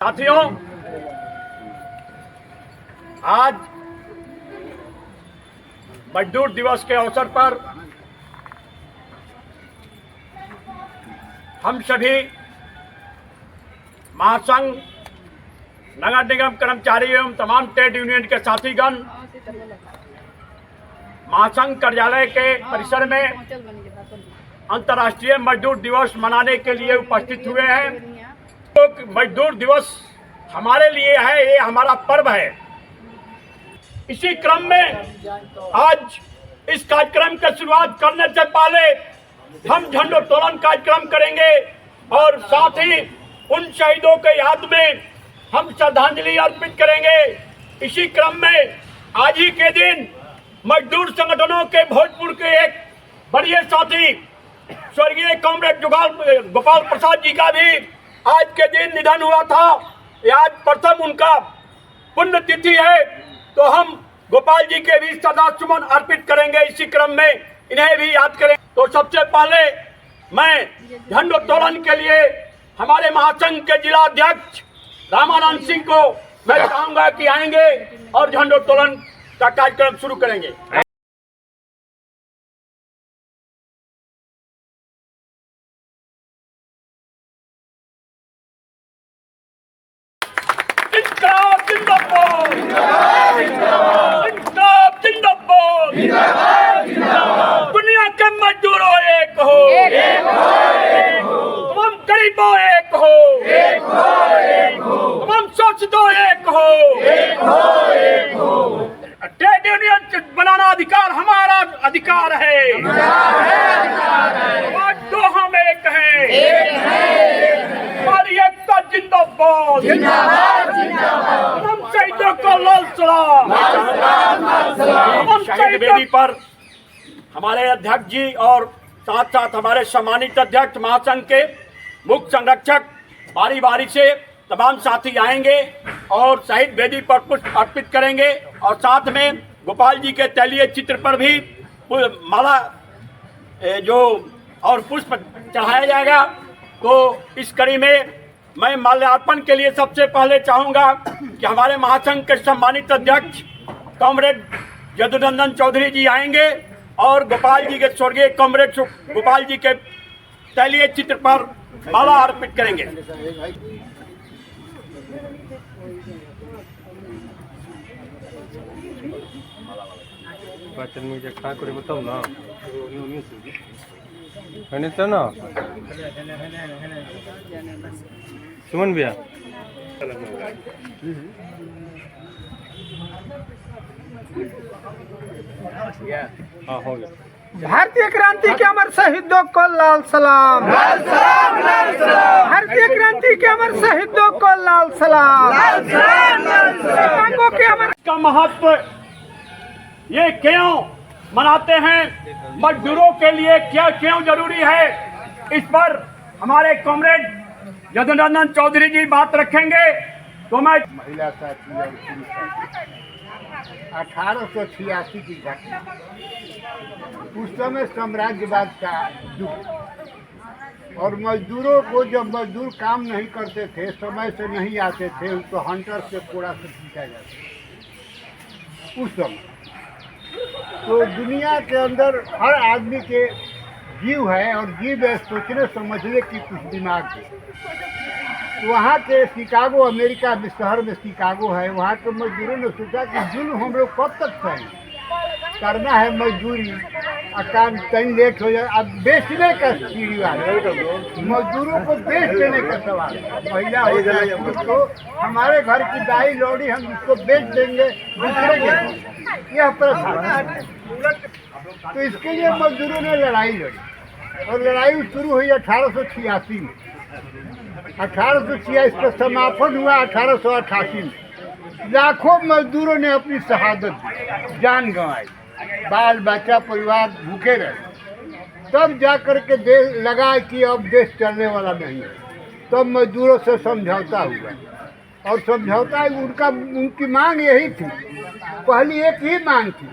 साथियों, आज मजदूर दिवस के अवसर पर हम सभी महासंघ, नगर निगम कर्मचारी एवं तमाम ट्रेड यूनियन के साथीगण महासंघ कार्यालय के परिसर में अंतर्राष्ट्रीय मजदूर दिवस मनाने के लिए उपस्थित हुए हैं। तो मजदूर दिवस हमारे लिए है, ये हमारा पर्व है। इसी क्रम में आज इस कार्यक्रम की शुरुआत करने से पहले हम झंडोत्तोलन कार्यक्रम करेंगे और साथ ही उन शहीदों के याद में हम श्रद्धांजलि अर्पित करेंगे। इसी क्रम में आज ही के दिन मजदूर संगठनों के भोजपुर के एक बड़े साथी स्वर्गीय कॉमरेड गोपाल प्रसाद जी का भी आज के दिन निधन हुआ था। आज प्रथम उनका पुण्यतिथि है, तो हम गोपाल जी के भी श्रद्धासुमन अर्पित करेंगे। इसी क्रम में इन्हें भी याद करें। तो सबसे पहले मैं झंडोत्तोलन के लिए हमारे महासंघ के जिला अध्यक्ष रामानंद सिंह को मैं चाहूंगा कि आएंगे और झंडोत्तोलन का कार्यक्रम शुरू करेंगे। दुनिया के मजदूरों एक हो, तमाम गरीबों एक हो, तमाम शोषितों एक हो। ट्रेड यूनियन बनाना अधिकार हमारा अधिकार है। आज तो हम एक हैं, हमारी एकता जिंदाबाद। हम शहीदों को लाल सलाम। हम शहीद वेदी पर हमारे अध्यक्ष जी और साथ साथ हमारे सम्मानित अध्यक्ष महासंघ के मुख्य संरक्षक बारी बारी से तमाम साथी आएंगे और शहीद वेदी पर पुष्प अर्पित करेंगे और साथ में गोपाल जी के तैलीय चित्र पर भी माला जो और पुष्प चढ़ाया जाएगा। तो इस कड़ी में मैं माल्यार्पण के लिए सबसे पहले चाहूँगा कि हमारे महासंघ के सम्मानित अध्यक्ष कॉमरेड यदुनंदन चौधरी जी आएंगे और गोपाल जी के स्वर्गीय कॉमरेड गोपाल जी के तैलीय चित्र पर माला अर्पित करेंगे। बताओ ना ना सुमन भैया हाँ हो गया। भारतीय क्रांति के अमर शहीदों को लाल सलाम। भारतीय क्रांति के अमर शहीदों को लाल सलाम। के अमर का महत्व ये क्यों मनाते हैं, मजदूरों के लिए क्या क्यों जरूरी है, इस पर हमारे कॉमरेड यदुनंदन चौधरी जी बात रखेंगे। तो मैं महिला साथी और पुरुष साथी 1886 की घटना, उस समय साम्राज्यवाद का युग और मजदूरों को जब मजदूर काम नहीं करते थे, समय से नहीं आते थे, उनको हंटर से कोड़ा से पीटा जाता उस समय। तो दुनिया के अंदर हर आदमी के जीव है और जीव है सोचने समझने की कुछ दिमाग है। वहाँ के शिकागो, अमेरिका में शहर में शिकागो है, वहाँ के मजदूरों ने सोचा कि जुल्म हम लोग कब तक सही करना है, मजदूरी काम कहीं लेट हो जाए। अब बेचने का सीढ़ी है, मजदूरों को बेच देने का सवाल। महिला हो जाए तो हमारे घर की दाई लौड़ी हम इसको बेच देंगे दूसरे के, यह प्रथा। तो इसके लिए मजदूरों ने लड़ाई लड़ी और लड़ाई शुरू हुई 1886 में। 1886 का समापन हुआ 1888 में। लाखों मजदूरों ने अपनी शहादत दी, जान गंवाई, बाल बच्चा परिवार भूखे रहे। तब जाकर के देश लगा कि अब देश चलने वाला नहीं है। तब मजदूरों से समझौता हुआ और समझौता उनकी मांग यही थी। पहली एक ही मांग थी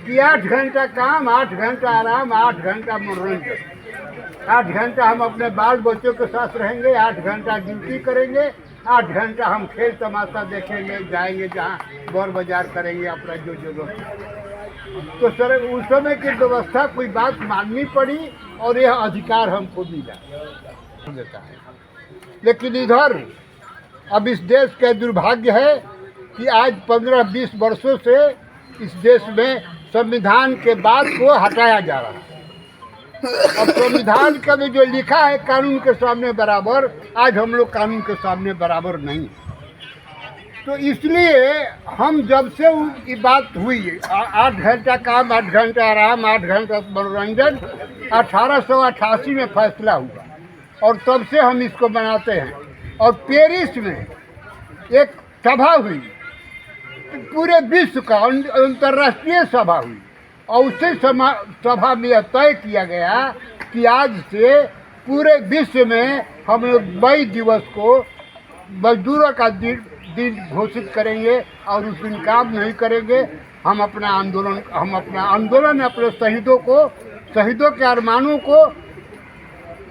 कि 8 घंटा काम, 8 घंटा आराम, 8 घंटा मनोरंजन। 8 घंटा हम अपने बाल बच्चों के साथ रहेंगे, 8 घंटा ड्यूटी करेंगे 8 घंटा हम खेल तमाशा देखेंगे, जाएंगे जहाँ गौर बाजार करेंगे अपना जो जरूरत है। तो सर उस समय की व्यवस्था कोई बात माननी पड़ी और यह अधिकार हमको मिला देता है। लेकिन इधर अब इस देश का दुर्भाग्य है कि आज 15-20 वर्षों से इस देश में संविधान के बात को हटाया जा रहा है। अब संविधान का में जो लिखा है कानून के सामने बराबर, आज हम लोग कानून के सामने बराबर नहीं। तो इसलिए हम जब से ये बात हुई 8 घंटा काम, 8 घंटा आराम, 8 घंटा मनोरंजन 1888 में फैसला हुआ और तब से हम इसको मनाते हैं। और पेरिस में एक सभा हुई, पूरे विश्व का अंतर्राष्ट्रीय सभा हुई और उसी सभा में यह तय किया गया कि आज से पूरे विश्व में हम लोग मई दिवस को मजदूरों का दिन घोषित करेंगे और उस दिन काम नहीं करेंगे। हम अपना आंदोलन अपने शहीदों के अरमानों को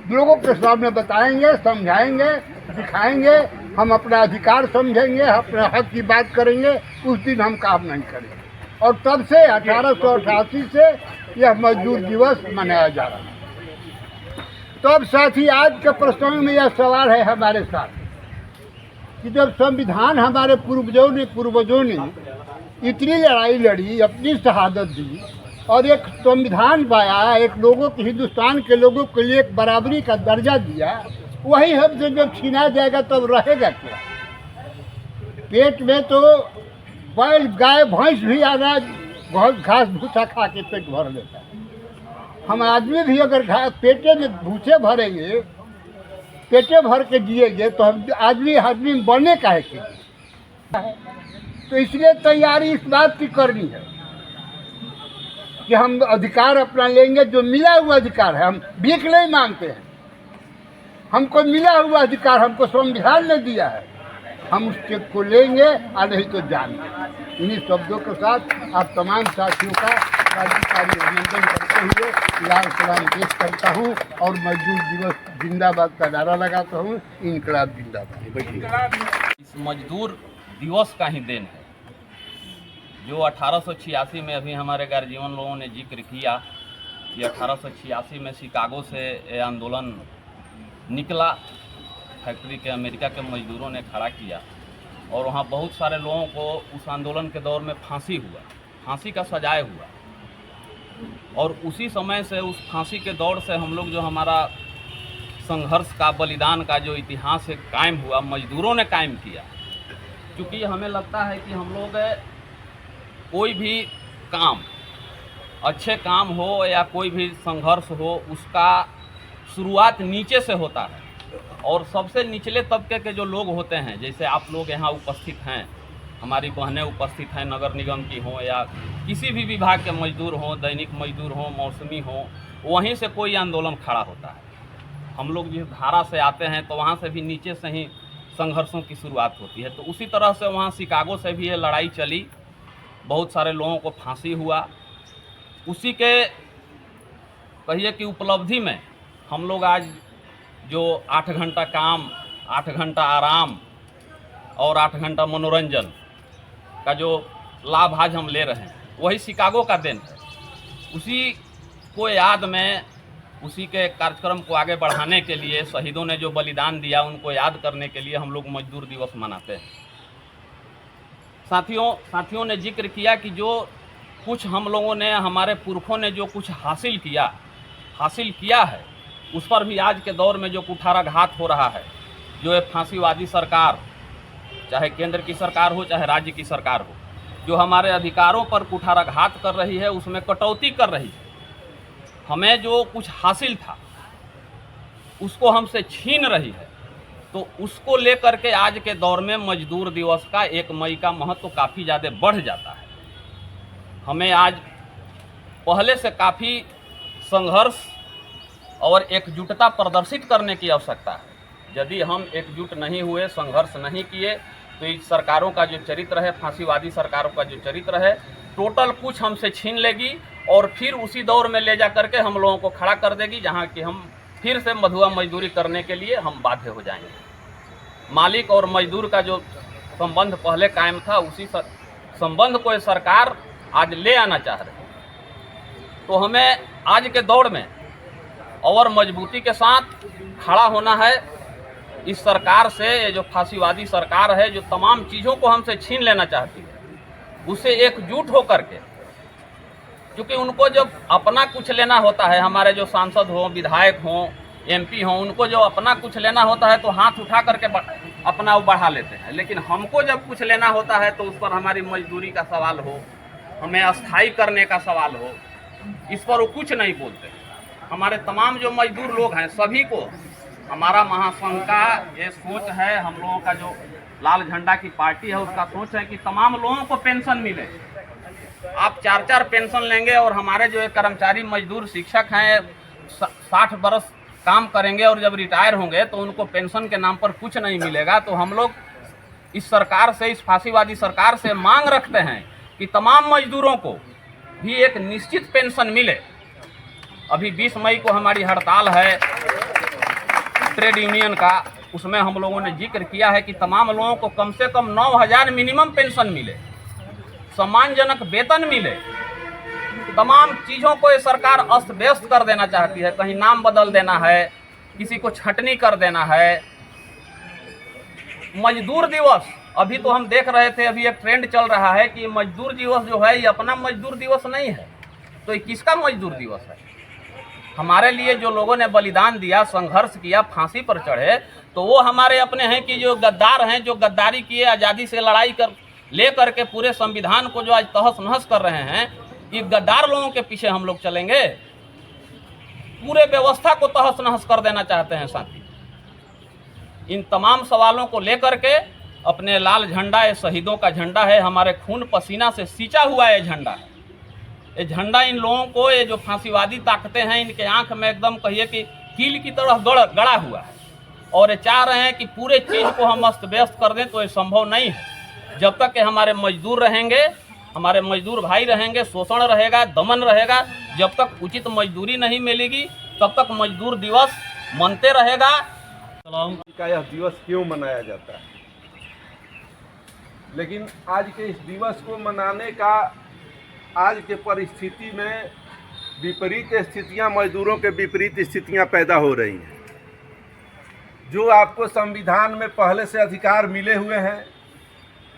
लोगों के सामने बताएंगे, समझाएंगे, दिखाएंगे। हम अपना अधिकार समझेंगे, अपने हक की बात करेंगे। उस दिन हम काम नहीं करेंगे। और तब से 1888 से यह मजदूर दिवस मनाया जा रहा है। तो अब साथी आज के प्रश्न में यह सवाल है हमारे साथ कि जब संविधान हमारे पूर्वजों ने इतनी लड़ाई लड़ी, अपनी शहादत दी और एक संविधान पाया, एक लोगों के हिंदुस्तान के लोगों के लिए एक बराबरी का दर्जा दिया, वही हमसे जब छीना जाएगा तब रहेगा क्या? पेट में तो बैल, गाय, भैंस भी अनाज घास भूसा खा के पेट भर लेता है। हम आदमी भी अगर पेटे में भूसे भरेंगे, पेटे भर के जिएंगे तो हम आदमी बनने का है क्या? तो इसलिए तैयारी इस बात की करनी है कि हम अधिकार अपना लेंगे। जो मिला हुआ अधिकार है, हम भीख नहीं मांगते हैं। हमको मिला हुआ अधिकार हमको संविधान ने दिया है, हम उस चेक को लेंगे और नहीं तो जाएंगे। इन्हीं शब्दों के साथ आप तमाम साथियों का राज्यकारी अभिनंदन करते हुए लाल सलाम पेश करता हूँ और मजदूर दिवस जिंदाबाद का नारा लगाता हूँ। इनकलाब जिंदाबाद। इस मजदूर दिवस का ही देन है जो 1886 में अभी हमारे गार्जियन लोगों ने जिक्र किया कि 1886 में शिकागो से ये आंदोलन निकला। फैक्ट्री के अमेरिका के मजदूरों ने खड़ा किया और वहाँ बहुत सारे लोगों को उस आंदोलन के दौर में फांसी का सजाए हुआ। और उसी समय से उस फांसी के दौर से हम लोग जो हमारा संघर्ष का, बलिदान का जो इतिहास है कायम हुआ, मजदूरों ने कायम किया। क्योंकि हमें लगता है कि हम लोग कोई भी काम, अच्छे काम हो या कोई भी संघर्ष हो, उसका शुरुआत नीचे से होता है। और सबसे निचले तबके के जो लोग होते हैं, जैसे आप लोग यहाँ उपस्थित हैं, हमारी बहनें उपस्थित हैं, नगर निगम की हों या किसी भी विभाग के मजदूर हों, दैनिक मजदूर हों, मौसमी हों, वहीं से कोई आंदोलन खड़ा होता है। हम लोग जिस धारा से आते हैं तो वहाँ से भी नीचे से ही संघर्षों की शुरुआत होती है। तो उसी तरह से वहाँ शिकागो से भी ये लड़ाई चली, बहुत सारे लोगों को फांसी हुआ। उसी के कहिए कि उपलब्धि में हम लोग आज जो 8 घंटा काम, 8 घंटा आराम और 8 घंटा मनोरंजन का जो लाभ आज हम ले रहे हैं, वही शिकागो का दिन है। उसी को याद में, उसी के कार्यक्रम को आगे बढ़ाने के लिए, शहीदों ने जो बलिदान दिया उनको याद करने के लिए हम लोग मजदूर दिवस मनाते हैं। साथियों ने जिक्र किया कि जो कुछ हम लोगों ने, हमारे पुरखों ने जो कुछ हासिल किया है, उस पर भी आज के दौर में जो कुठाराघात हो रहा है, जो एक फांसीवादी सरकार, चाहे केंद्र की सरकार हो चाहे राज्य की सरकार हो, जो हमारे अधिकारों पर कुठाराघात कर रही है, उसमें कटौती कर रही है। हमें जो कुछ हासिल था उसको हमसे छीन रही है। तो उसको लेकर के आज के दौर में मजदूर दिवस का 1 मई का महत्व काफ़ी ज़्यादा बढ़ जाता है। हमें आज पहले से काफ़ी संघर्ष और एकजुटता प्रदर्शित करने की आवश्यकता है। यदि हम एकजुट नहीं हुए, संघर्ष नहीं किए, तो इस सरकारों का जो चरित्र है, फांसीवादी सरकारों का जो चरित्र है, टोटल कुछ हमसे छीन लेगी और फिर उसी दौर में ले जा करके हम लोगों को खड़ा कर देगी, जहाँ कि हम फिर से मधुआ मजदूरी करने के लिए हम बाध्य हो जाएंगे। मालिक और मजदूर का जो संबंध पहले कायम था, उसी संबंध को ये सरकार आज ले आना चाह रही है। तो हमें आज के दौर में और मजबूती के साथ खड़ा होना है इस सरकार से। ये जो फांसीवादी सरकार है, जो तमाम चीज़ों को हमसे छीन लेना चाहती है, उससे एकजुट होकर के, क्योंकि उनको जब अपना कुछ लेना होता है, हमारे जो सांसद हों, विधायक हों, MP हों, उनको जो अपना कुछ लेना होता है तो हाथ उठा करके अपना वो बढ़ा लेते हैं। लेकिन हमको जब कुछ लेना होता है तो उस पर हमारी मजदूरी का सवाल हो, हमें अस्थायी करने का सवाल हो, इस पर वो कुछ नहीं बोलते। हमारे तमाम जो मजदूर लोग हैं, सभी को हमारा महासंघ का ये सोच है, हम लोगों का जो लाल झंडा की पार्टी है उसका सोच है कि तमाम लोगों को पेंशन मिले। आप 4-4 पेंशन लेंगे और हमारे जो एक कर्मचारी मजदूर शिक्षक हैं 60 बरस काम करेंगे और जब रिटायर होंगे तो उनको पेंशन के नाम पर कुछ नहीं मिलेगा। तो हम लोग इस सरकार से, इस फांसीवादी सरकार से मांग रखते हैं कि तमाम मजदूरों को भी एक निश्चित पेंशन मिले। अभी 20 मई को हमारी हड़ताल है ट्रेड यूनियन का, उसमें हम लोगों ने जिक्र किया है कि तमाम लोगों को कम से कम 9,000 मिनिमम पेंशन मिले, सम्मानजनक वेतन मिले। तमाम चीज़ों को ये सरकार अस्त व्यस्त कर देना चाहती है। कहीं नाम बदल देना है, किसी को छटनी कर देना है। मजदूर दिवस, अभी तो हम देख रहे थे, अभी एक ट्रेंड चल रहा है कि मजदूर दिवस जो है ये अपना मजदूर दिवस नहीं है, तो ये किसका मजदूर दिवस है? हमारे लिए जो लोगों ने बलिदान दिया, संघर्ष किया, फांसी पर चढ़े, तो वो हमारे अपने हैं कि जो गद्दार हैं, जो गद्दारी किए, आज़ादी से लड़ाई कर ले करके पूरे संविधान को जो आज तहस नहस कर रहे हैं, ये गद्दार लोगों के पीछे हम लोग चलेंगे? पूरे व्यवस्था को तहस नहस कर देना चाहते हैं साथी। इन तमाम सवालों को लेकर के अपने लाल झंडा, ये शहीदों का झंडा है, हमारे खून पसीना से सींचा हुआ ये झंडा है। ये झंडा इन लोगों को, ये जो फांसीवादी ताकतें हैं, इनके आंख में एकदम कहिए कि कील की तरह गड़ा हुआ है और ये चाह रहे हैं कि पूरे चीज़ को हम अस्त व्यस्त कर दें, तो ये संभव नहीं है। जब तक कि हमारे मजदूर रहेंगे, हमारे मजदूर भाई रहेंगे, शोषण रहेगा, दमन रहेगा, जब तक उचित मजदूरी नहीं मिलेगी तब तक मजदूर दिवस मनते रहेगा। का यह दिवस क्यों मनाया जाता है? लेकिन आज के इस दिवस को मनाने का, आज के परिस्थिति में विपरीत स्थितियां, मजदूरों के विपरीत स्थितियां पैदा हो रही हैं। जो आपको संविधान में पहले से अधिकार मिले हुए हैं,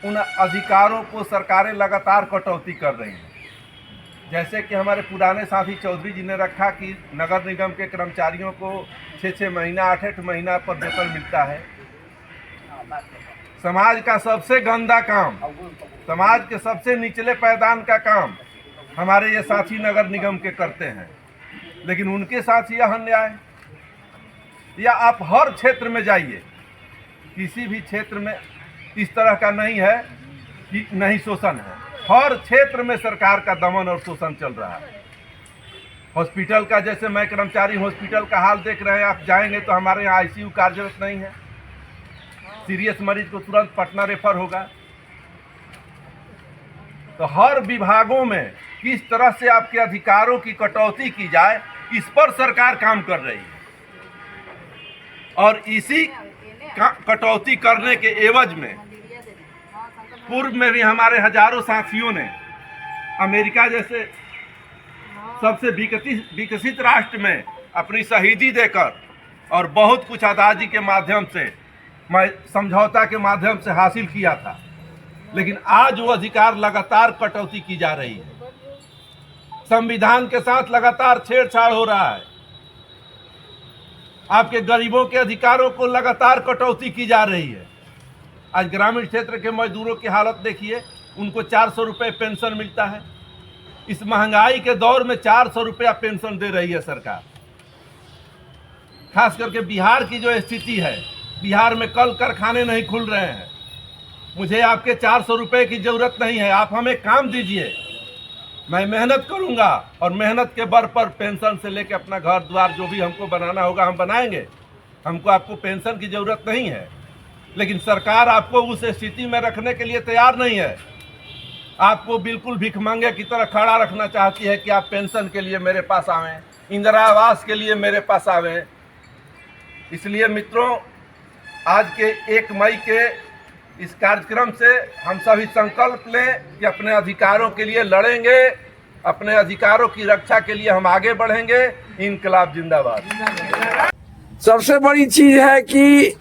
उन अधिकारों को सरकारें लगातार कटौती कर रही हैं। जैसे कि हमारे पुराने साथी चौधरी जी ने रखा कि नगर निगम के कर्मचारियों को 6-6 महीना, 8-8 महीना पर वेतन मिलता है। समाज का सबसे गंदा काम, समाज के सबसे निचले पायदान का काम हमारे ये साथी नगर निगम के करते हैं, लेकिन उनके साथ यह अन्याय। या आप हर क्षेत्र में जाइए, किसी भी क्षेत्र में इस तरह का नहीं है कि नहीं शोषण है। हर क्षेत्र में सरकार का दमन और शोषण चल रहा है। हॉस्पिटल का, जैसे मैं कर्मचारी हॉस्पिटल का हाल देख रहे हैं, आप जाएंगे तो हमारे यहाँ ICU कार्यरत नहीं है। सीरियस मरीज को तुरंत पटना रेफर होगा। तो हर विभागों में किस तरह से आपके अधिकारों की कटौती की जाए, इस पर सरकार काम कर रही है। और इसी कटौती करने के एवज में पूर्व में भी हमारे हजारों साथियों ने अमेरिका जैसे सबसे विकसित राष्ट्र में अपनी शहीदी देकर और बहुत कुछ आज़ादी के माध्यम से, समझौता के माध्यम से हासिल किया था। लेकिन आज वो अधिकार लगातार कटौती की जा रही है। संविधान के साथ लगातार छेड़छाड़ हो रहा है। आपके गरीबों के अधिकारों को लगातार कटौती की जा रही है। आज ग्रामीण क्षेत्र के मजदूरों की हालत देखिए, उनको 400 रुपये पेंशन मिलता है। इस महंगाई के दौर में 400 रुपया पेंशन दे रही है सरकार। खास करके बिहार की जो स्थिति है, बिहार में कल कारखाने नहीं खुल रहे हैं। मुझे आपके 400 रुपये की ज़रूरत नहीं है, आप हमें काम दीजिए, मैं मेहनत करूंगा और मेहनत के बल पर पेंशन से लेकर अपना घर द्वार जो भी हमको बनाना होगा हम बनाएंगे। हमको आपको पेंशन की ज़रूरत नहीं है। लेकिन सरकार आपको उस स्थिति में रखने के लिए तैयार नहीं है। आपको बिल्कुल भिखमंगे की तरह खड़ा रखना चाहती है कि आप पेंशन के लिए मेरे पास आवें, इंदिरा आवास के लिए मेरे पास आवें। इसलिए मित्रों, आज के 1 मई के इस कार्यक्रम से हम सभी संकल्प लें कि अपने अधिकारों के लिए लड़ेंगे, अपने अधिकारों की रक्षा के लिए हम आगे बढ़ेंगे। इनकलाब जिंदाबाद। सबसे बड़ी चीज है कि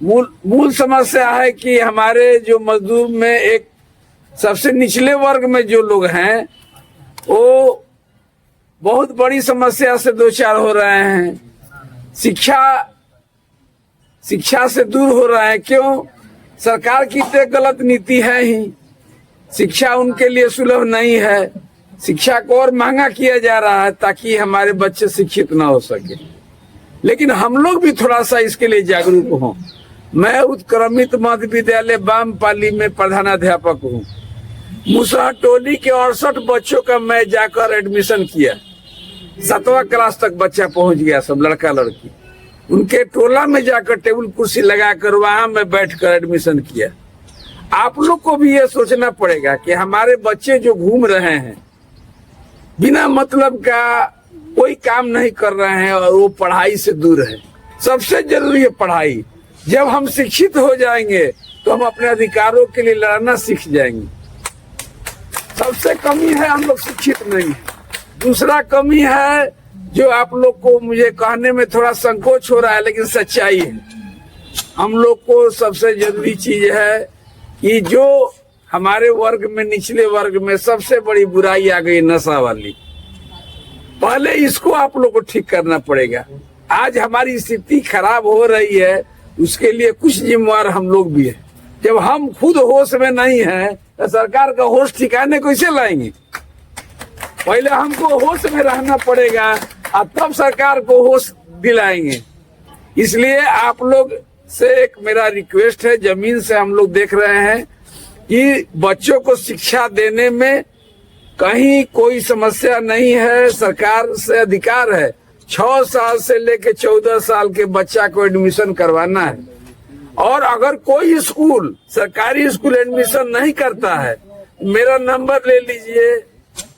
मूल समस्या है कि हमारे जो मजदूर में एक सबसे निचले वर्ग में जो लोग हैं वो बहुत बड़ी समस्या से दो चार हो रहे हैं। शिक्षा से दूर हो रहे हैं। क्यों? सरकार की तो गलत नीति है ही, शिक्षा उनके लिए सुलभ नहीं है। शिक्षा को और महंगा किया जा रहा है ताकि हमारे बच्चे शिक्षित ना हो सके। लेकिन हम लोग भी थोड़ा सा इसके लिए जागरूक हों। मैं उत्क्रमित मध्य विद्यालय बामपाली में प्रधानाध्यापक हूँ। मुसहर टोली के 68 बच्चों का मैं जाकर एडमिशन किया। 7वां क्लास तक बच्चा पहुंच गया, सब लड़का लड़की। उनके टोला में जाकर टेबल कुर्सी लगाकर वहां मैं बैठकर एडमिशन किया। आप लोग को भी ये सोचना पड़ेगा कि हमारे बच्चे जो घूम रहे हैं बिना मतलब का कोई काम नहीं कर रहे हैं और वो पढ़ाई से दूर है। सबसे जरूरी है पढ़ाई। जब हम शिक्षित हो जाएंगे तो हम अपने अधिकारों के लिए लड़ना सीख जाएंगे। सबसे कमी है हम लोग शिक्षित नहीं है। दूसरा कमी है जो आप लोग को मुझे कहने में थोड़ा संकोच हो रहा है, लेकिन सच्चाई है। हम लोग को सबसे जरूरी चीज है कि जो हमारे वर्ग में, निचले वर्ग में सबसे बड़ी बुराई आ गई नशा वाली। पहले इसको आप लोग को ठीक करना पड़ेगा। आज हमारी स्थिति खराब हो रही है, उसके लिए कुछ जिम्मेवार हम लोग भी है। जब हम खुद होश में नहीं है तो सरकार का होश ठिकाने कैसे लाएंगे? पहले हमको होश में रहना पड़ेगा और तब सरकार को होश दिलाएंगे। इसलिए आप लोग से एक मेरा रिक्वेस्ट है, जमीन से हम लोग देख रहे हैं कि बच्चों को शिक्षा देने में कहीं कोई समस्या नहीं है। सरकार से अधिकार है 6 साल से लेकर 14 साल के बच्चा को एडमिशन करवाना है। और अगर कोई स्कूल, सरकारी स्कूल एडमिशन नहीं करता है, मेरा नंबर ले लीजिए,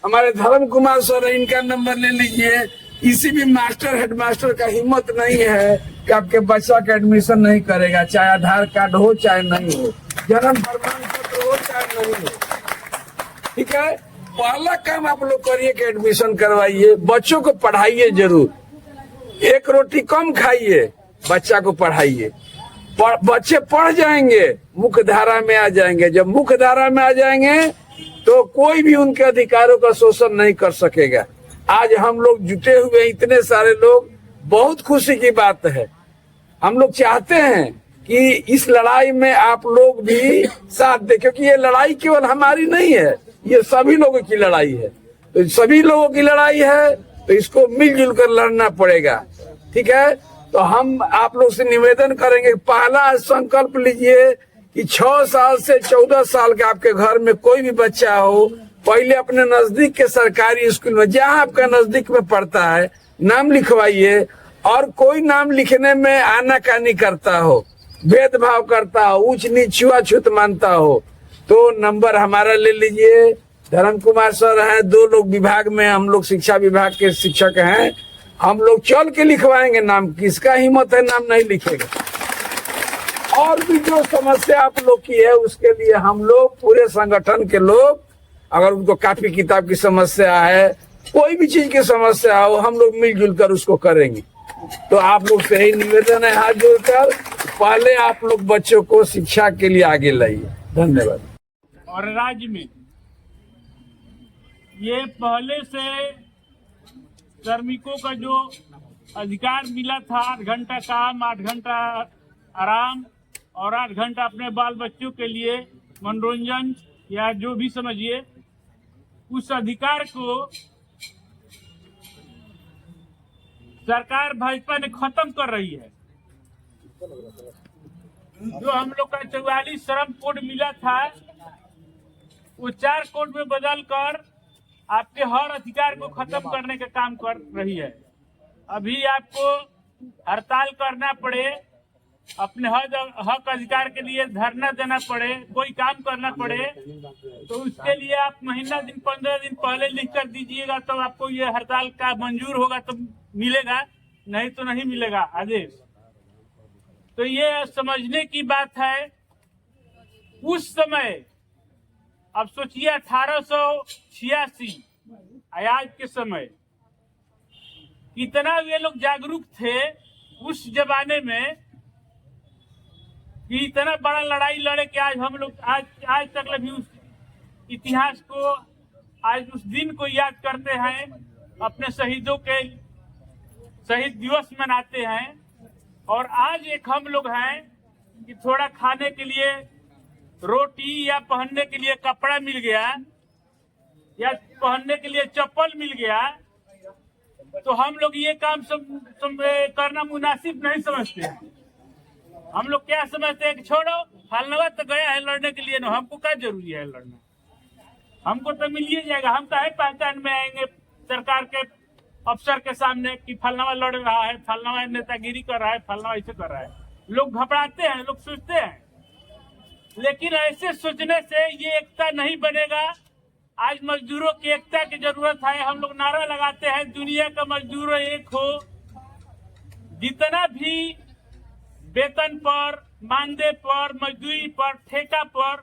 हमारे धर्म कुमार सर है, इनका नंबर ले लीजिए। किसी भी मास्टर, हेडमास्टर का हिम्मत नहीं है कि आपके बच्चा का एडमिशन नहीं करेगा, चाहे आधार कार्ड हो चाहे नहीं हो, जन्म प्रमाण पत्र हो चाहे नहीं हो। ठीक है, पहला काम आप लोग करिए कि एडमिशन करवाइए, बच्चों को पढ़ाइए जरूर। एक रोटी कम खाइए, बच्चा को पढ़ाइए। बच्चे पढ़ जाएंगे, मुख्य धारा में आ जाएंगे। जब मुख्य धारा में आ जाएंगे तो कोई भी उनके अधिकारों का शोषण नहीं कर सकेगा। आज हम लोग जुटे हुए इतने सारे लोग, बहुत खुशी की बात है। हम लोग चाहते हैं कि इस लड़ाई में आप लोग भी साथ दें, क्योंकि ये लड़ाई केवल हमारी नहीं है, ये सभी लोगों की लड़ाई है। तो सभी लोगों की लड़ाई है तो इसको मिलजुल कर लड़ना पड़ेगा। ठीक है, तो हम आप लोग से निवेदन करेंगे, पहला संकल्प लीजिए कि 6 साल से 14 साल के आपके घर में कोई भी बच्चा हो, पहले अपने नजदीक के सरकारी स्कूल में, जहां आपका नजदीक में पढ़ता है, नाम लिखवाइए। और कोई नाम लिखने में आनाकानी करता हो, भेदभाव करता हो, ऊंच नीच छुआछूत मानता हो, तो नंबर हमारा ले लीजिए। धर्म कुमार सर हैं, 2 लोग विभाग में, हम लोग शिक्षा विभाग के शिक्षक हैं। हम लोग चल के लिखवाएंगे नाम। किसका हिम्मत है नाम नहीं लिखेगा? और भी जो समस्या आप लोग की है उसके लिए हम लोग पूरे संगठन के लोग, अगर उनको कॉपी किताब की समस्या है, कोई भी चीज की समस्या हो, हम लोग मिलजुल कर उसको करेंगे। तो आप लोग से ही निवेदन है, हाथ जोड़कर पहले आप लोग बच्चों को शिक्षा के लिए आगे लाइए। धन्यवाद। और राज्य में ये पहले से श्रमिकों का जो अधिकार मिला था, 8 घंटा काम, 8 घंटा आराम और 8 घंटा अपने बाल बच्चों के लिए मनोरंजन या जो भी समझिए, उस अधिकार को सरकार भाजपा ने खत्म कर रही है। जो हम लोग का 44 श्रम कोड मिला था, वो 4 कोड में बदल कर आपके हर अधिकार को खत्म करने का काम कर रही है। अभी आपको हड़ताल करना पड़े, अपने हक अधिकार के लिए धरना देना पड़े, कोई काम करना पड़े, तो उसके लिए आप महीना दिन 15 दिन पहले लिख कर दीजिएगा, तो आपको ये हड़ताल का मंजूर होगा तो मिलेगा, नहीं तो नहीं मिलेगा आदेश। तो ये समझने की बात है उस समय, अब सोचिए 1886 आज के समय कितना वे लोग जागरूक थे उस जमाने में कि इतना बड़ा लड़ाई लड़े कि आज हम लोग आज तक भी उस इतिहास को, आज उस दिन को याद करते हैं, अपने शहीदों के शहीद दिवस मनाते हैं। और आज एक हम लोग हैं कि थोड़ा खाने के लिए रोटी या पहनने के लिए कपड़ा मिल गया या पहनने के लिए चप्पल मिल गया तो हम लोग ये काम करना मुनासिब नहीं समझते हैं। हम लोग क्या समझते हैं कि छोड़ो, फलनवा तो गया है लड़ने के लिए, ना हमको क्या जरूरी है लड़ना, हमको तो मिल ही जाएगा। हम काहे पहचान में आएंगे सरकार के अफसर के सामने कि फलनवा लड़ रहा है, फलनवा नेतागिरी कर रहा है, फलनवा ऐसे कर रहा है। लोग घबराते हैं, लोग सोचते हैं, लेकिन ऐसे सोचने से ये एकता नहीं बनेगा। आज मजदूरों की एकता की जरूरत है। हम लोग नारा लगाते हैं दुनिया का मजदूर एक हो, जितना भी वेतन पर, मानदेय पर, मजदूरी पर, ठेका पर,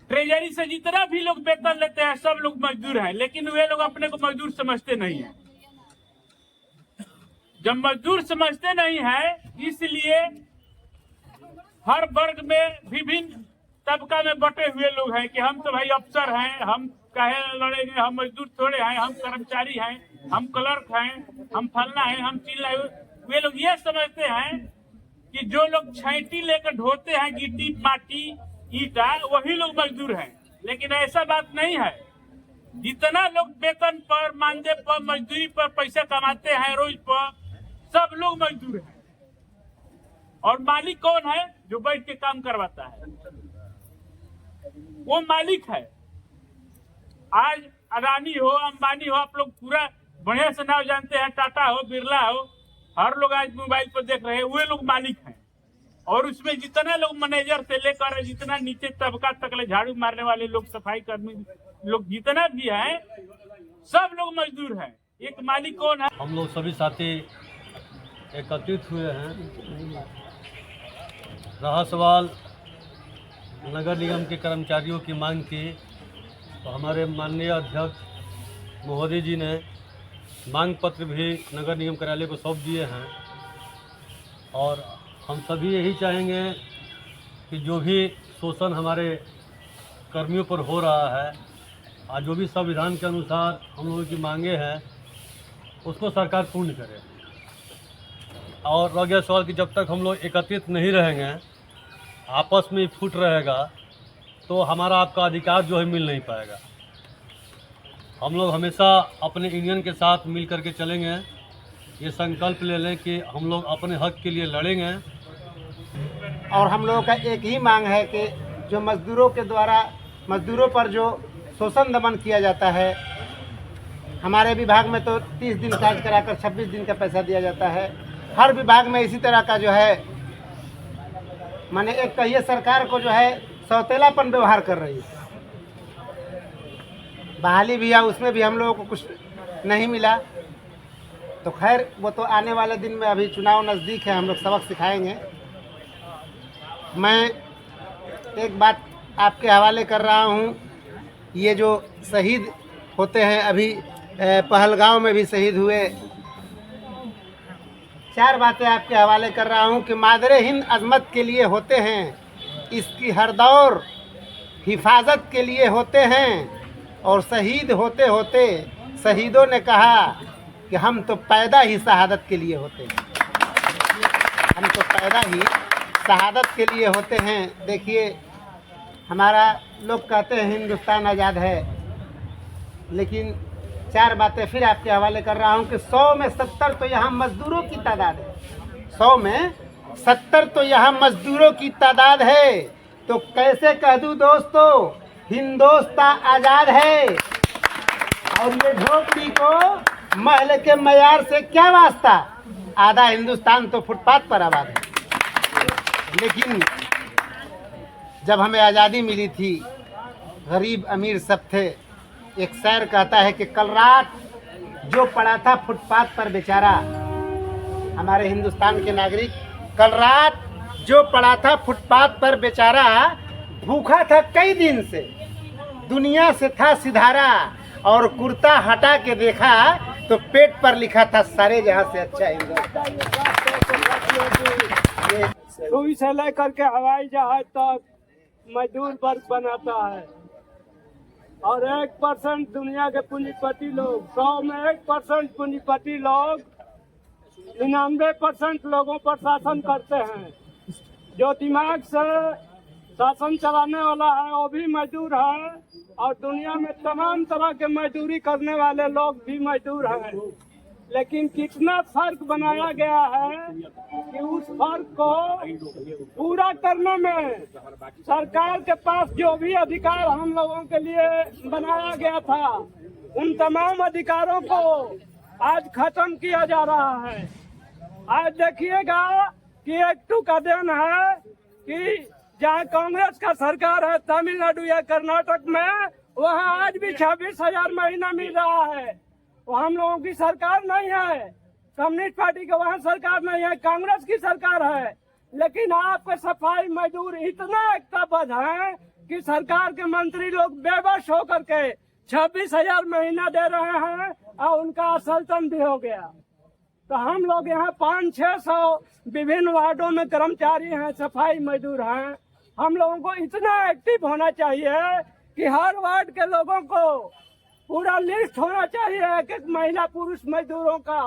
ट्रेजरी से जितना भी लोग वेतन लेते हैं सब लोग मजदूर हैं, लेकिन वे लोग अपने को मजदूर समझते नहीं है। जब मजदूर समझते नहीं है, इसलिए हर वर्ग में विभिन्न तबका में बटे हुए लोग हैं कि हम तो भाई अफसर हैं, हम काहे लड़ेंगे, हम मजदूर थोड़े हैं, हम कर्मचारी हैं, हम क्लर्क हैं, हम फलना है, हम चिल्ला। वे लोग ये समझते हैं कि जो लोग छैटी लेकर ढोते हैं गिट्टी माटी ईटा, वही लोग मजदूर हैं, लेकिन ऐसा बात नहीं है। जितना लोग वेतन पर, मानदेय पर, मजदूरी पर पैसा कमाते हैं रोज पर, सब लोग मजदूर हैं। और मालिक कौन है? जो बैठ के काम करवाता है, वो मालिक है। आज अडानी हो, अंबानी हो, आप लोग पूरा बढ़िया से नाम जानते हैं, टाटा हो, बिरला हो, हर लोग आज मोबाइल पर देख रहे हैं, वे लोग मालिक हैं। और उसमें जितना लोग मैनेजर से लेकर जितना नीचे तबका तक झाड़ू मारने वाले लोग, सफाई कर्मी लोग जितना भी हैं, सब लोग मजदूर हैं। एक मालिक कौन है? हम लोग सभी साथी एकत्रित हुए हैं। रहा सवाल नगर निगम के कर्मचारियों की मांग की, तो हमारे माननीय अध्यक्ष महोदय जी ने मांग पत्र भी नगर निगम कार्यालय को सौंप दिए हैं। और हम सभी यही चाहेंगे कि जो भी शोषण हमारे कर्मियों पर हो रहा है, आज जो भी संविधान के अनुसार हम लोगों की मांगे हैं, उसको सरकार पूर्ण करे। और रह गया सवाल कि जब तक हम लोग एकत्रित नहीं रहेंगे, आपस में फूट रहेगा, तो हमारा आपका अधिकार जो है मिल नहीं पाएगा। हम लोग हमेशा अपने यूनियन के साथ मिल करके चलेंगे। ये संकल्प ले लें कि हम लोग अपने हक के लिए लड़ेंगे। और हम लोगों का एक ही मांग है कि जो मजदूरों के द्वारा मजदूरों पर जो शोषण दमन किया जाता है, हमारे विभाग में तो 30 दिन कार्य कराकर 26 दिन का पैसा दिया जाता है। हर विभाग में इसी तरह का जो है, माने एक कहिए सरकार को जो है सौतेलापन व्यवहार कर रही है। बहाली भी है, उसमें भी हम लोगों को कुछ नहीं मिला। तो खैर वो तो आने वाले दिन में, अभी चुनाव नज़दीक है, हम लोग सबक सिखाएंगे। मैं एक बात आपके हवाले कर रहा हूँ, ये जो शहीद होते हैं, अभी पहलगांव में भी शहीद हुए, 4 बातें आपके हवाले कर रहा हूँ कि मादरे हिंद अजमत के लिए होते हैं, इसकी हर दौर हिफाजत के लिए होते हैं। और शहीद होते होते शहीदों ने कहा कि हम तो पैदा ही शहादत के लिए होते हैं, हम तो पैदा ही शहादत के लिए होते हैं। देखिए, हमारा लोग कहते हैं हिंदुस्तान आज़ाद है, लेकिन 4 बातें फिर आपके हवाले कर रहा हूँ कि 100 में 70 तो यहाँ मजदूरों की तादाद है। 100 में 70 तो यहाँ मजदूरों की तादाद है। तो कैसे कह दूँ दोस्तों, हिंदुस्तान आज़ाद है। और ये झोपड़ी को महल के मयार से क्या वास्ता, आधा हिंदुस्तान तो फुटपाथ पर आबाद है। लेकिन जब हमें आज़ादी मिली थी, गरीब अमीर सब थे। एक शायर कहता है कि कल रात जो पड़ा था फुटपाथ पर बेचारा, हमारे हिंदुस्तान के नागरिक कल रात जो पड़ा था फुटपाथ पर बेचारा भूखा था कई दिन से, दुनिया से था सिधारा, और कुर्ता हटा के देखा तो पेट पर लिखा था सारे जहां से अच्छा सुई से लेकर के हवाई जहाज तक मजदूर वर्ग बनाता है, और 1% दुनिया के पूंजीपति लोग, 100 में 1% पूंजीपति लोग 99% लोगों पर शासन करते हैं। जो दिमाग से शासन चलाने वाला है वो भी मजदूर है, और दुनिया में तमाम तरह के मजदूरी करने वाले लोग भी मजदूर हैं। लेकिन कितना फर्क बनाया गया है कि उस फर्क को पूरा करने में सरकार के पास जो भी अधिकार हम लोगों के लिए बनाया गया था, उन तमाम अधिकारों को आज खत्म किया जा रहा है। आज देखिएगा कि एक टू का दिन है कि जहाँ कांग्रेस का सरकार है तमिलनाडु या कर्नाटक में, वहाँ आज भी 26,000 महीना मिल रहा है। वो हम लोगों की सरकार नहीं है, कम्युनिस्ट पार्टी का वहाँ सरकार नहीं है, कांग्रेस की सरकार है। लेकिन आपके सफाई मजदूर इतना एकताबद्ध हैं कि सरकार के मंत्री लोग बेबस होकर के 26,000 महीना दे रहे हैं, और उनका असलतन भी हो गया। तो हम लोग यहाँ 500-600 विभिन्न वार्डों में कर्मचारी हैं, सफाई मजदूर हैं। हम लोगों को इतना एक्टिव होना चाहिए कि हर वार्ड के लोगों को पूरा लिस्ट होना चाहिए एक एक महिला पुरुष मजदूरों का,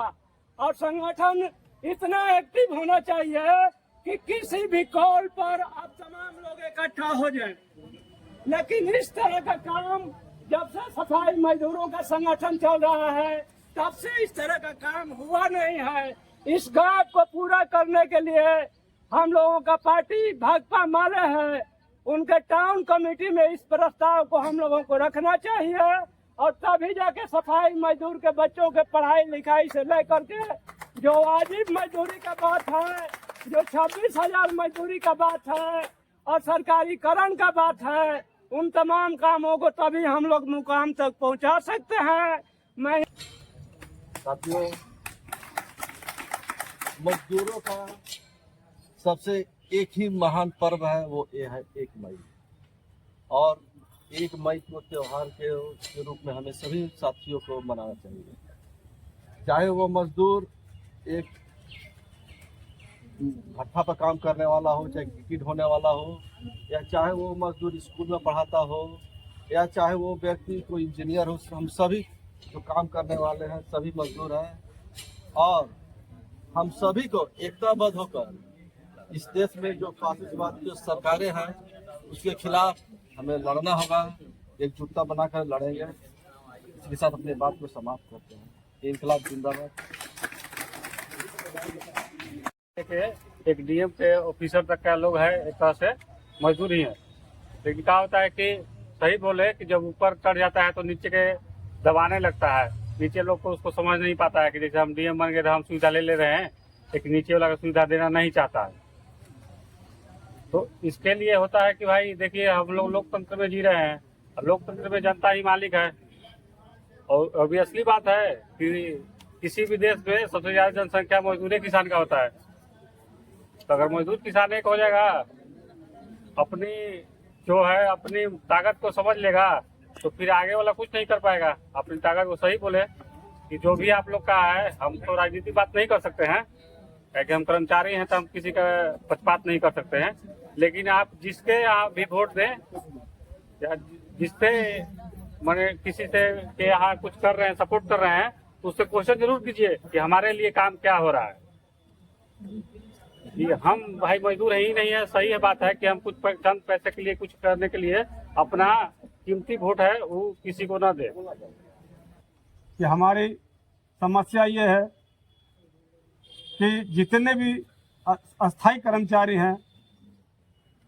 और संगठन इतना एक्टिव होना चाहिए कि किसी भी कॉल पर आप तमाम लोग इकट्ठा हो जाएं। लेकिन इस तरह का काम जब से सफाई मजदूरों का संगठन चल रहा है तब से इस तरह का काम हुआ नहीं है। इस गांव को पूरा करने के लिए हम लोगों का पार्टी भाकपा माले है, उनके टाउन कमेटी में इस प्रस्ताव को हम लोगों को रखना चाहिए, और तभी जाके सफाई मजदूर के बच्चों के पढ़ाई लिखाई से लेकर के जो वाजिब मजदूरी का बात है, जो 26,000 मजदूरी का बात है, और सरकारीकरण का बात है, उन तमाम कामों को तभी हम लोग मुकाम तक पहुंचा सकते हैं। मैं साथियों, मजदूरों का सबसे एक ही महान पर्व है, वो ये है 1 मई। और 1 मई को त्यौहार के रूप में हमें सभी साथियों को मनाना चाहिए, चाहे वो मजदूर एक भट्ठा पर काम करने वाला हो, चाहे गिट्टी होने वाला हो, या चाहे वो मजदूर स्कूल में पढ़ाता हो, या चाहे वो व्यक्ति कोई इंजीनियर हो। हम सभी जो काम करने वाले हैं सभी मजदूर हैं, और हम सभी को एकताबद्ध होकर इस देश में जो फासिस्टवाद की सरकारें हैं उसके खिलाफ हमें लड़ना होगा, एकजुटता बनाकर लड़ेंगे। इसके साथ अपनी बात को समाप्त करते हैं। इनकलाब जिंदाबाद। एक डीएम के ऑफिसर तक का लोग है, एक तरह से मजदूर ही है। लेकिन क्या होता है कि सही बोले कि जब ऊपर चढ़ जाता है तो नीचे के दबाने लगता है, नीचे लोग को उसको समझ नहीं पाता है कि जैसे हम डीएम बन गए तो हम सुविधा ले रहे हैं, लेकिन नीचे वाला का सुविधा देना नहीं चाहता है। तो इसके लिए होता है कि भाई देखिए, हम लोग लोकतंत्र में जी रहे हैं, और लोकतंत्र में जनता ही मालिक है। और अभी असली बात है कि किसी भी देश में सबसे ज्यादा जनसंख्या मजदूर किसान का होता है। तो अगर मजदूर किसान एक हो जाएगा, अपनी जो है अपनी ताकत को समझ लेगा, तो फिर आगे वाला कुछ नहीं कर पाएगा। अपनी ताकत को सही बोले कि जो भी आप लोग का है, हम तो राजनीति बात नहीं कर सकते हैं, क्योंकि हम कर्मचारी हैं, तो हम किसी का पक्षपात नहीं कर सकते हैं। लेकिन आप जिसके यहाँ भी वोट दें, या जिससे मैंने किसी से के यहाँ कुछ कर रहे हैं, सपोर्ट कर रहे हैं, तो उससे क्वेश्चन जरूर कीजिए कि हमारे लिए काम क्या हो रहा है। कि हम भाई मजदूर ही नहीं है, सही है बात है कि हम कुछ चंद पैसे के लिए कुछ करने के लिए अपना कीमती वोट है वो किसी को ना दे। कि हमारी समस्या ये है कि जितने भी अस्थायी कर्मचारी हैं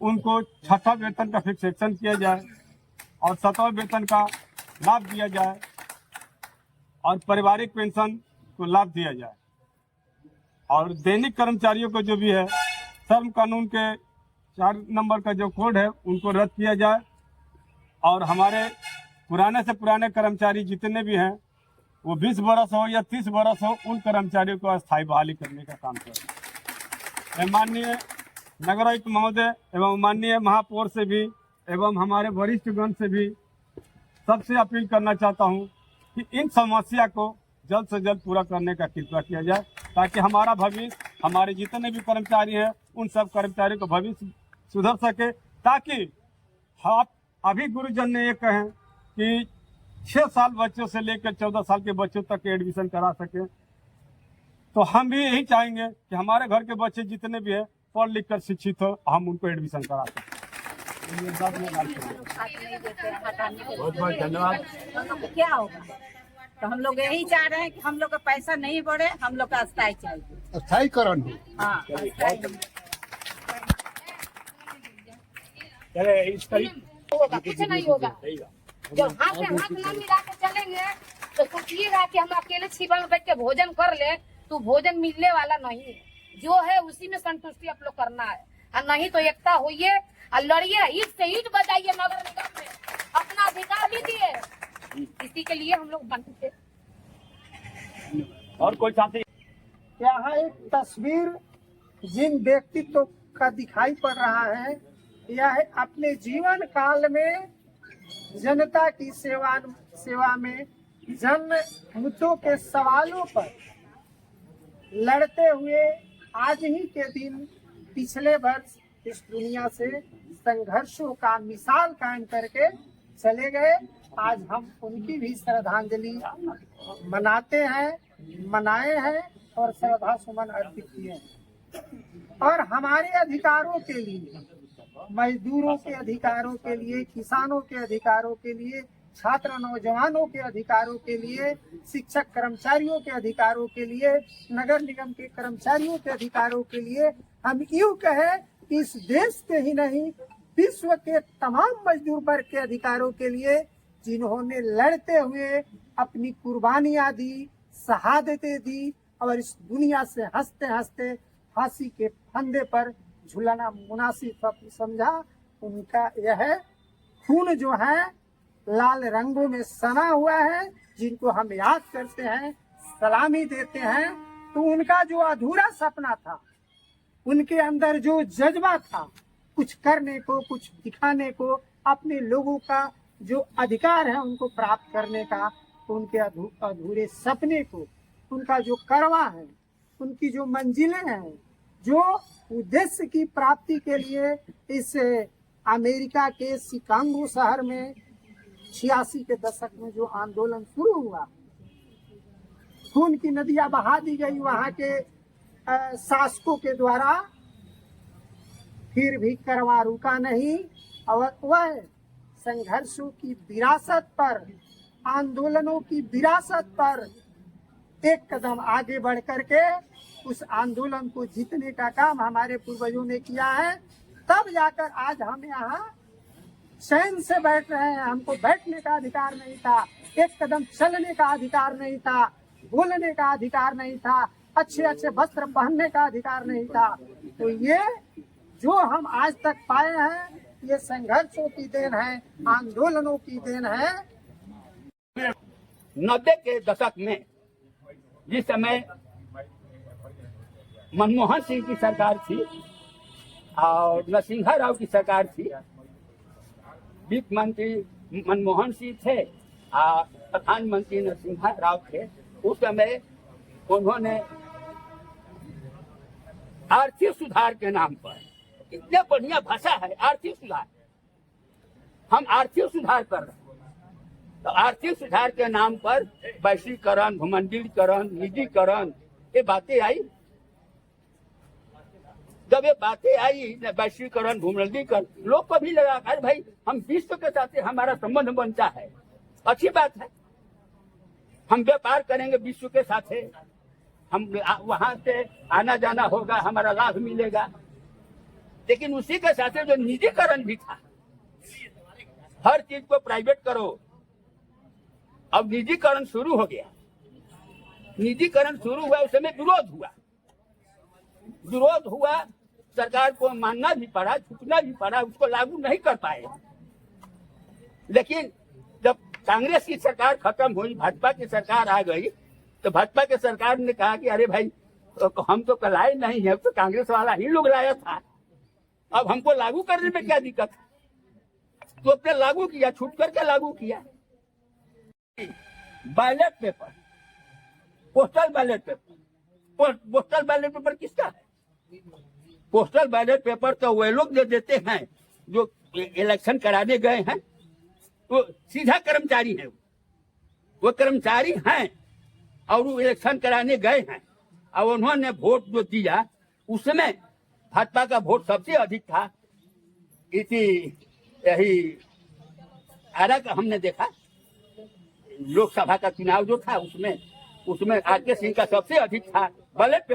उनको 6ठा वेतन का फिक्सेशन किया जाए, और 7वां वेतन का लाभ दिया जाए, और पारिवारिक पेंशन को लाभ दिया जाए। और दैनिक कर्मचारियों को जो भी है, श्रम कानून के 4 नंबर का जो कोड है उनको रद्द किया जाए, और हमारे पुराने से पुराने कर्मचारी जितने भी हैं वो 20 बरस हो या 30 बरस हो, उन कर्मचारियों को अस्थायी बहाली करने का काम करें। माननीय नगर आयुक्त महोदय एवं माननीय महापौर से भी एवं हमारे वरिष्ठगण से भी सबसे अपील करना चाहता हूं कि इन समस्या को जल्द से जल्द पूरा करने का कृपया किया जाए, ताकि हमारा भविष्य, हमारे जितने भी कर्मचारी हैं उन सब कर्मचारियों का भविष्य सुधर सके, ताकि आप अभी गुरुजन ने ये कहें कि 6 साल बच्चों से लेकर 14 साल के बच्चों तक एडमिशन करा सके। तो हम भी यही चाहेंगे कि हमारे घर के बच्चे जितने भी हैं पढ़ लिख कर शिक्षित हो, हम उनको एडमिशन करा सकें। बहुत बहुत धन्यवाद। हम लोग को क्या होगा? तो हम लोग यही चाह रहे हैं कि हम लोग का पैसा नहीं बढ़े, हम लोग का अस्थायी चाहिए, स्थायीकरण हो। हाँ चले इस तरीके होगा, कुछ नहीं होगा। जब हाथ में हाथ ना मिला के चलेंगे तो सोचिएगा कि हम अकेले छिपा में बैठ के भोजन कर ले, तो भोजन मिलने वाला नहीं है। जो है उसी में संतुष्टि आप लोग करना है, और नहीं तो एकता होइए और लड़िए, ईट से ईट बजाइए नगर निगम में, अपना अधिकार लीजिए। इसी के लिए हम लोग बनते। और कोई साथी? यहाँ एक तस्वीर जिन व्यक्तित्व का दिखाई पड़ रहा है, यह अपने जीवन काल में जनता की सेवा में जन मुद्दों के सवालों पर लड़ते हुए आज ही के दिन पिछले वर्ष इस दुनिया से संघर्षों का मिसाल कायम करके चले गए। आज हम उनकी भी श्रद्धांजलि मनाते हैं, मनाए हैं और श्रद्धा सुमन अर्पित किए हैं। और हमारे अधिकारों के लिए, मजदूरों के अधिकारों के लिए, किसानों के अधिकारों के लिए, छात्र नौजवानों के अधिकारों के लिए, शिक्षक कर्मचारियों के अधिकारों के लिए, नगर निगम के कर्मचारियों के अधिकारों के लिए हम यूँ कहें कि इस देश के ही नहीं विश्व के तमाम मजदूर वर्ग के अधिकारों के लिए, जिन्होंने लड़ते हुए अपनी कुर्बानियां दी, शहादतें दी और इस दुनिया से हंसते हंसते फांसी के फंदे पर झुलाना मुनासिब समझा, उनका यह खून जो है लाल रंगों में सना हुआ है, जिनको हम याद करते हैं, सलामी देते हैं। तो उनका जो अधूरा सपना था, उनके अंदर जो जज्बा था कुछ करने को, कुछ दिखाने को, अपने लोगों का जो अधिकार है उनको प्राप्त करने का, तो उनके अधूरे सपने को, उनका जो करवा है, उनकी जो मंजिलें हैं, जो उद्देश्य की प्राप्ति के लिए इस अमेरिका के शिकागो शहर में 86 के दशक में जो आंदोलन शुरू हुआ, खून की नदियां बहा दी गई वहां के शासकों के द्वारा, फिर भी करवा रुका नहीं। और वह संघर्षों की विरासत पर, आंदोलनों की विरासत पर एक कदम आगे बढ़ करके उस आंदोलन को जीतने का काम हमारे पूर्वजों ने किया है। तब जाकर आज हम यहाँ चैन से बैठ रहे हैं। हमको बैठने का अधिकार नहीं था, एक कदम चलने का अधिकार नहीं था, बोलने का अधिकार नहीं था, अच्छे अच्छे वस्त्र पहनने का अधिकार नहीं था। तो ये जो हम आज तक पाए हैं, ये संघर्षों की देन है, आंदोलनों की देन है। 90 के दशक में जिस समय मनमोहन सिंह की सरकार थी और नरसिम्हा राव की सरकार थी, वित्त मंत्री मनमोहन सिंह थे और प्रधानमंत्री नरसिम्हा राव थे। उस समय उन्होंने आर्थिक सुधार के नाम पर, इतने बढ़िया भाषा है आर्थिक सुधार, हम आर्थिक सुधार कर रहे हैं, तो आर्थिक सुधार के नाम पर वैश्वीकरण, भूमंडलीकरण, निजीकरण, ये बातें आई। जब ये बातें आई वैश्वीकरण, भूमंडलीकरण, लोग को भी लगा अरे भाई हम विश्व के साथ हमारा संबंध बनता है, अच्छी बात है, हम व्यापार करेंगे विश्व के साथ, हम वहां से आना जाना होगा, हमारा लाभ मिलेगा। लेकिन उसी के साथ जो निजीकरण भी था, हर चीज को प्राइवेट करो, अब निजीकरण शुरू हो गया। निजीकरण शुरू हुआ, उस समय विरोध हुआ, सरकार को मानना भी पड़ा, झुकना भी पड़ा, उसको लागू नहीं कर पाए। लेकिन जब कांग्रेस की सरकार खत्म हुई, भाजपा की सरकार आ गई, तो भाजपा की सरकार ने कहा कि अरे भाई तो हम तो लाए नहीं है, तो कांग्रेस वाला ही लोग लाया था। अब हमको लागू करने में क्या दिक्कत है? तो अपने लागू किया, छूट करके लागू किया। Ballot paper, postal ballot paper, postal ballot paper किसका है? पोस्टल बैलेट पेपर तो वे लोग जो देते हैं जो इलेक्शन कराने गए हैं, तो सीधा कर्मचारी है, वो कर्मचारी हैं और वो इलेक्शन कराने गए हैं और उन्होंने वोट जो दिया उसमें भाजपा का वोट सबसे अधिक था। इसी यही आरा का हमने देखा, लोकसभा का चुनाव जो था उसमें आर.के. सिंह का सबसे अधिक था। बैलेट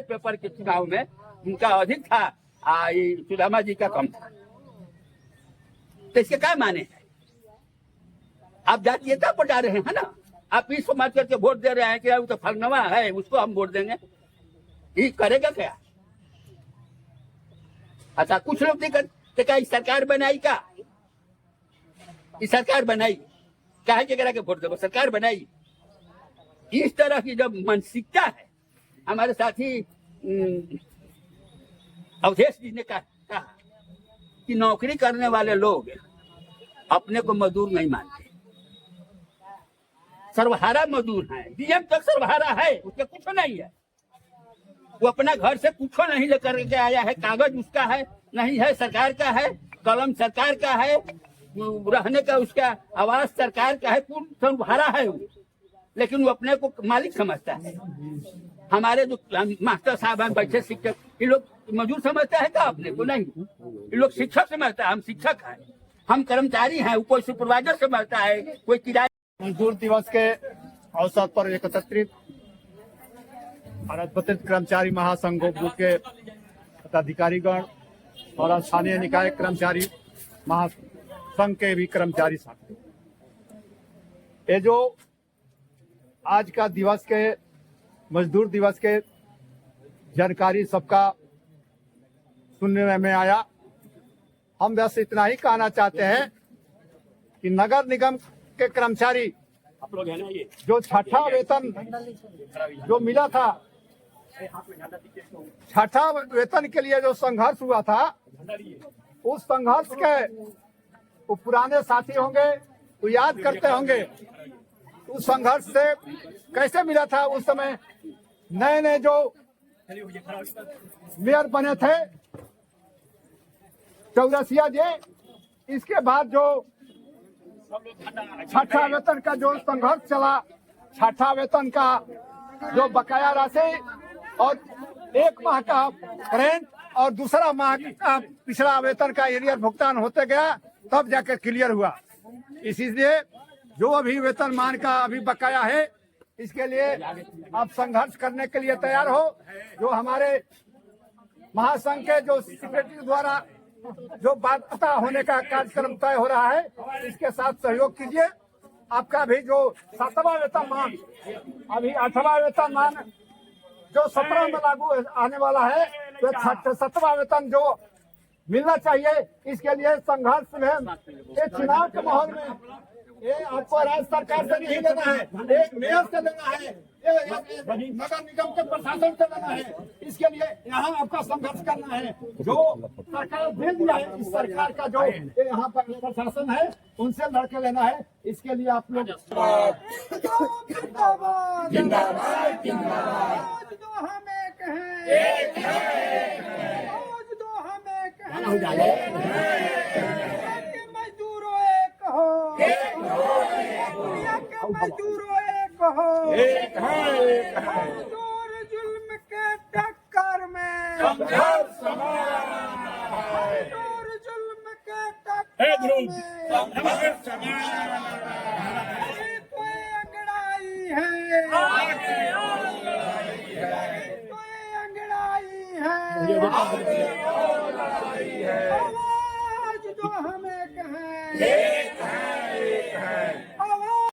पेपर के चुनाव में उनका अधिक था, सुदामा जी का कम था। तो इसके क्या माने हैं? आप जातीयता पर जा रहे हैं ना, आप इस समाज करके वोट दे रहे हैं कि वो तो फलनवा है, उसको हम वोट देंगे। ये करेगा क्या? अच्छा, कुछ लोग क्या सरकार बनाई का? इस सरकार बनाई काहे के करा के वोट देवो? सरकार बनाई। इस तरह की जब मानसिकता है, हमारे साथी अवधेश जी ने कहा कि नौकरी करने वाले लोग अपने को मजदूर नहीं मानते, सर्वहारा मजदूर है। डीएम तक सर्वहारा है, उसके कुछ नहीं है। वो अपना घर से कुछ नहीं लेकर के आया है, कागज उसका है नहीं है, सरकार का है, कलम सरकार का है, रहने का उसका आवास सरकार का है, पूर्ण सर्वहारा है वो। लेकिन वो अपने को मालिक समझता है। हमारे जो मास्टर साहब हैं, बैठे शिक्षक, ये लोग मजदूर समझता है क्या? अपने को नहीं, ये लोग शिक्षक समझता है। हम शिक्षक हैं, हम कर्मचारी हैं, कोई सुपरवाइजर समझता है, कोई किराया। मजदूर दिवस के अवसर पर एकत्रित राजपत्रित कर्मचारी महासंघों के पदाधिकारीगण और स्थानीय निकाय कर्मचारी महासंघ के भी कर्मचारी साथी, ये जो आज का दिवस के मजदूर दिवस के जानकारी सबका सुनने में आया। हम बस इतना ही कहना चाहते हैं कि नगर निगम के कर्मचारी जो छठा वेतन जो मिला था, छठा वेतन के लिए जो संघर्ष हुआ था, उस संघर्ष के वो पुराने साथी होंगे तो याद करते होंगे उस संघर्ष से कैसे मिला था। उस समय नए नए जो मेयर बने थे चौरसिया जी, इसके बाद जो छठा वेतन का जो संघर्ष चला, छठा वेतन का जो बकाया राशि और एक माह का करेंट और दूसरा माह का पिछला वेतन का एरियर भुगतान होते गया, तब जाकर क्लियर हुआ। इसीलिए जो अभी वेतनमान का अभी बकाया है, इसके लिए आप संघर्ष करने के लिए तैयार हो। जो हमारे महासंघ के जो सेक्रेटरी द्वारा जो बाध्यता होने का कार्यक्रम तय हो रहा है, इसके साथ सहयोग कीजिए। आपका भी जो 7वां वेतनमान, अभी 8वां वेतनमान जो 17 में लागू आने वाला है, तो 7वां वेतन जो मिलना चाहिए, इसके लिए संघर्ष में ये चुनाव के माहौल में ये आपको राज्य सरकार से नहीं लेना है, एक मेयर से लेना है, नगर निगम के प्रशासन से लेना है। इसके लिए यहाँ आपका संघर्ष करना है। जो सरकार दे दिया है, इस सरकार का जो यहाँ पर प्रशासन है, उनसे लड़के लेना है। इसके लिए आप लोग जिंदाबाद जिंदाबाद जिंदाबाद। जो हमें कहें जो हमें कहें मजदूरों एक हो, मजदूरों एक हो, मजदूर जुल्म के टक्कर में, मजदूर जुल्म के टक्कर में कोई अंगड़ाई है, कोई अंगड़ाई है। आवाज जो हमें कहे